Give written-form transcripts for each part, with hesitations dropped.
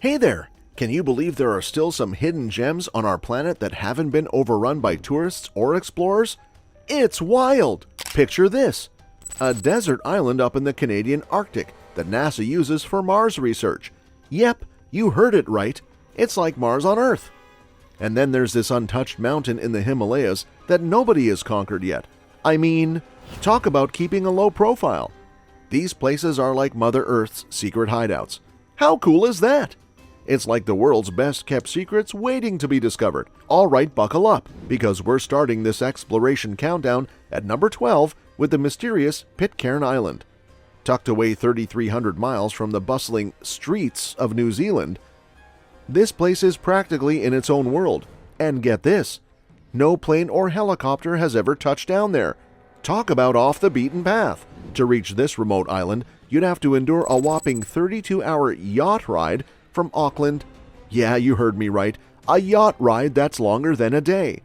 Hey there! Can you believe there are still some hidden gems on our planet that haven't been overrun by tourists or explorers? It's wild! Picture this: a desert island up in the Canadian Arctic that NASA uses for Mars research. Yep, you heard it right. It's like Mars on Earth. And then there's this untouched mountain in the Himalayas that nobody has conquered yet. I mean, talk about keeping a low profile. These places are like Mother Earth's secret hideouts. How cool is that? It's like the world's best kept secrets waiting to be discovered. All right, buckle up, because we're starting this exploration countdown at number 12 with the mysterious Pitcairn Island. Tucked away 3,300 miles from the bustling streets of New Zealand, this place is practically in its own world. And get this, no plane or helicopter has ever touched down there. Talk about off the beaten path. To reach this remote island, you'd have to endure a whopping 32-hour yacht ride from Auckland. Yeah, you heard me right. A yacht ride that's longer than a day.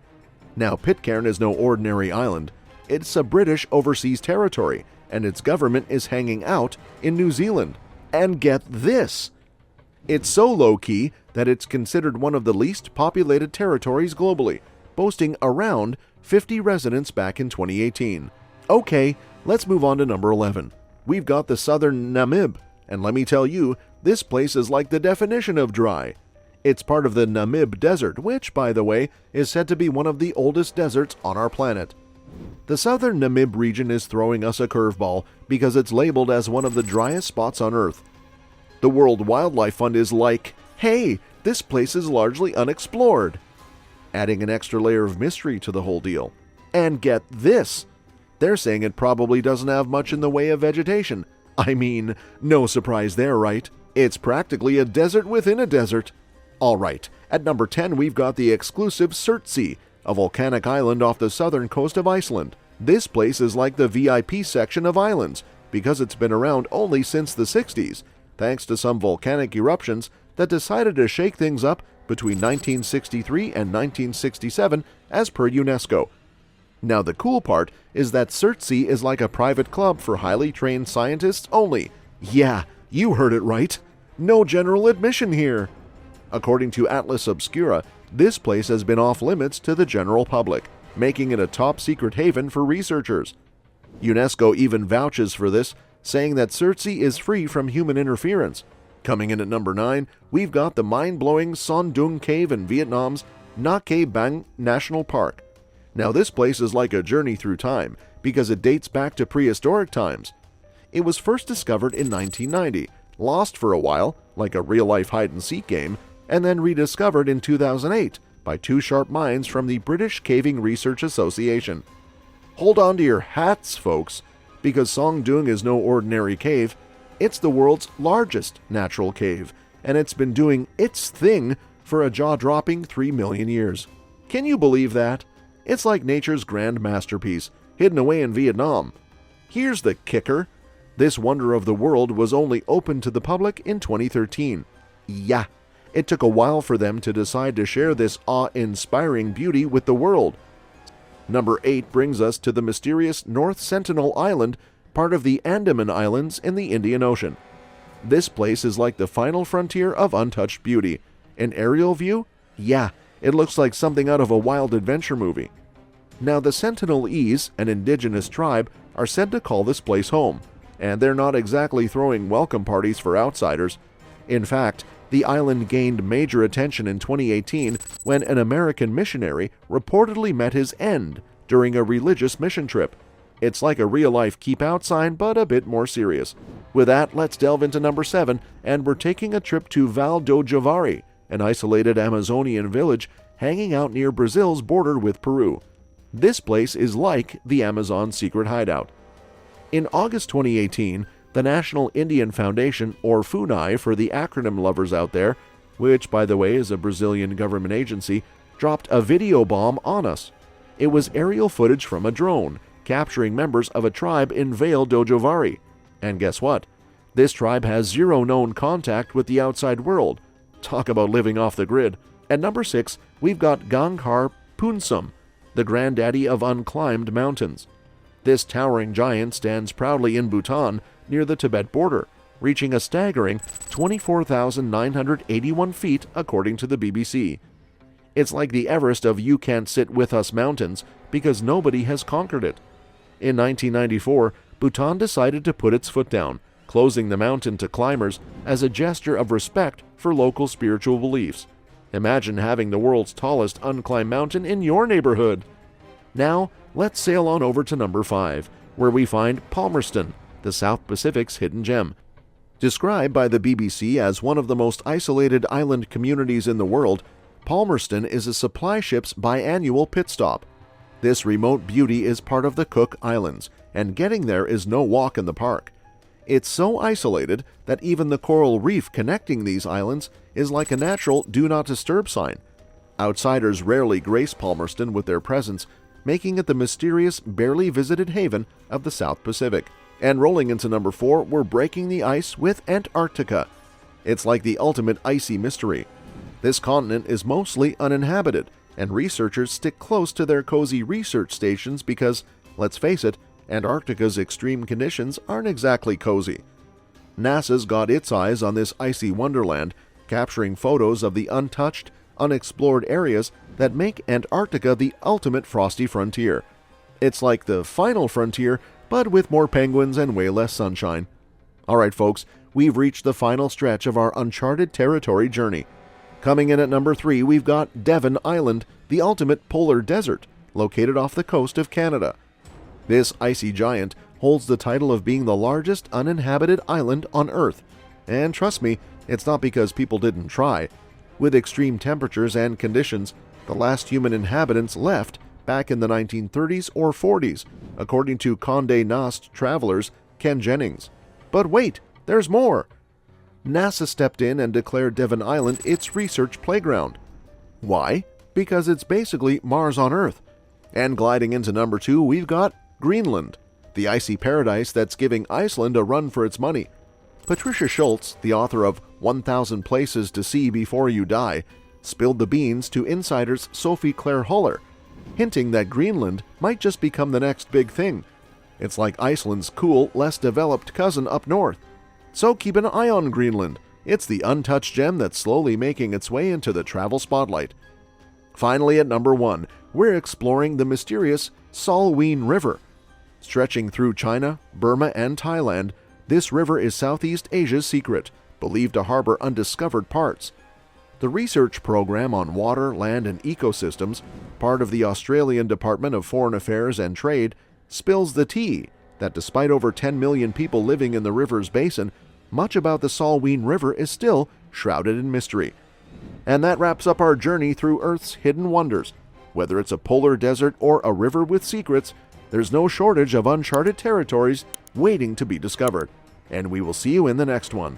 Now, Pitcairn is no ordinary island. It's a British overseas territory, and its government is hanging out in New Zealand. And get this! It's so low-key that it's considered one of the least populated territories globally, boasting around 50 residents back in 2018. Okay, let's move on to number 11. We've got the southern Namib, and let me tell you, this place is like the definition of dry. It's part of the Namib Desert, which, by the way, is said to be one of the oldest deserts on our planet. The southern Namib region is throwing us a curveball because it's labeled as one of the driest spots on Earth. The World Wildlife Fund is like, hey, this place is largely unexplored, adding an extra layer of mystery to the whole deal. And get this! They're saying it probably doesn't have much in the way of vegetation. I mean, no surprise there, right? It's practically a desert within a desert. Alright, at number 10 we've got the exclusive Surtsey, a volcanic island off the southern coast of Iceland. This place is like the VIP section of islands, because it's been around only since the 60s, thanks to some volcanic eruptions that decided to shake things up between 1963 and 1967 as per UNESCO. Now the cool part is that Surtsey is like a private club for highly trained scientists only. Yeah, you heard it right. No general admission here. According to Atlas Obscura, this place has been off limits to the general public, making it a top secret haven for researchers. UNESCO even vouches for this, saying that Surtsey is free from human interference. Coming in at number 9, we've got the mind-blowing Son Doong Cave in Vietnam's Nha Bang National Park. Now this place is like a journey through time because it dates back to prehistoric times. It was first discovered in 1990, lost for a while, like a real-life hide-and-seek game, and then rediscovered in 2008 by two sharp minds from the British Caving Research Association. Hold on to your hats, folks, because Son Doong is no ordinary cave. It's the world's largest natural cave, and it's been doing its thing for a jaw-dropping 3 million years. Can you believe that? It's like nature's grand masterpiece, hidden away in Vietnam. Here's the kicker. This wonder of the world was only open to the public in 2013. Yeah, it took a while for them to decide to share this awe-inspiring beauty with the world. Number 8 brings us to the mysterious North Sentinel Island, part of the Andaman Islands in the Indian Ocean. This place is like the final frontier of untouched beauty. An aerial view? Yeah, it looks like something out of a wild adventure movie. Now the Sentinelese, an indigenous tribe, are said to call this place home, and they're not exactly throwing welcome parties for outsiders. In fact, the island gained major attention in 2018 when an American missionary reportedly met his end during a religious mission trip. It's like a real-life keep-out sign, but a bit more serious. With that, let's delve into number 7, and we're taking a trip to Val do Javari, an isolated Amazonian village hanging out near Brazil's border with Peru. This place is like the Amazon secret hideout. In August 2018, the National Indian Foundation, or FUNAI for the acronym lovers out there, which by the way is a Brazilian government agency, dropped a video bomb on us. It was aerial footage from a drone, capturing members of a tribe in Vale do Javari. And guess what? This tribe has zero known contact with the outside world. Talk about living off the grid. At number 6, we've got Ganghar Punsum, the granddaddy of unclimbed mountains. This towering giant stands proudly in Bhutan, near the Tibet border, reaching a staggering 24,981 feet according to the BBC. It's like the Everest of You Can't Sit With Us mountains because nobody has conquered it. In 1994, Bhutan decided to put its foot down, closing the mountain to climbers as a gesture of respect for local spiritual beliefs. Imagine having the world's tallest unclimbed mountain in your neighborhood. Now, let's sail on over to number 5, where we find Palmerston, the South Pacific's hidden gem. Described by the BBC as one of the most isolated island communities in the world, Palmerston is a supply ship's biannual pit stop. This remote beauty is part of the Cook Islands, and getting there is no walk in the park. It's so isolated that even the coral reef connecting these islands is like a natural do not disturb sign. Outsiders rarely grace Palmerston with their presence, making it the mysterious, barely visited haven of the South Pacific. And rolling into number 4, we're breaking the ice with Antarctica. It's like the ultimate icy mystery. This continent is mostly uninhabited, and researchers stick close to their cozy research stations because, let's face it, Antarctica's extreme conditions aren't exactly cozy. NASA's got its eyes on this icy wonderland, capturing photos of the untouched, unexplored areas that make Antarctica the ultimate frosty frontier. It's like the final frontier, but with more penguins and way less sunshine. Alright folks, we've reached the final stretch of our uncharted territory journey. Coming in at number 3, we've got Devon Island, the ultimate polar desert, located off the coast of Canada. This icy giant holds the title of being the largest uninhabited island on Earth. And trust me, it's not because people didn't try. With extreme temperatures and conditions, the last human inhabitants left back in the 1930s or 40s, according to Condé Nast travelers Ken Jennings. But wait, there's more! NASA stepped in and declared Devon Island its research playground. Why? Because it's basically Mars on Earth. And gliding into number 2, we've got Greenland, the icy paradise that's giving Iceland a run for its money. Patricia Schultz, the author of 1,000 Places to See Before You Die, spilled the beans to insiders Sophie Claire Huller, hinting that Greenland might just become the next big thing. It's like Iceland's cool, less developed cousin up north. So keep an eye on Greenland. It's the untouched gem that's slowly making its way into the travel spotlight. Finally, at number 1, we're exploring the mysterious Salween River. Stretching through China, Burma, and Thailand, this river is Southeast Asia's secret, believed to harbor undiscovered parts. The research program on water, land, and ecosystems, part of the Australian Department of Foreign Affairs and Trade, spills the tea that despite over 10 million people living in the river's basin, much about the Salween River is still shrouded in mystery. And that wraps up our journey through Earth's hidden wonders. Whether it's a polar desert or a river with secrets, there's no shortage of uncharted territories waiting to be discovered. And we will see you in the next one.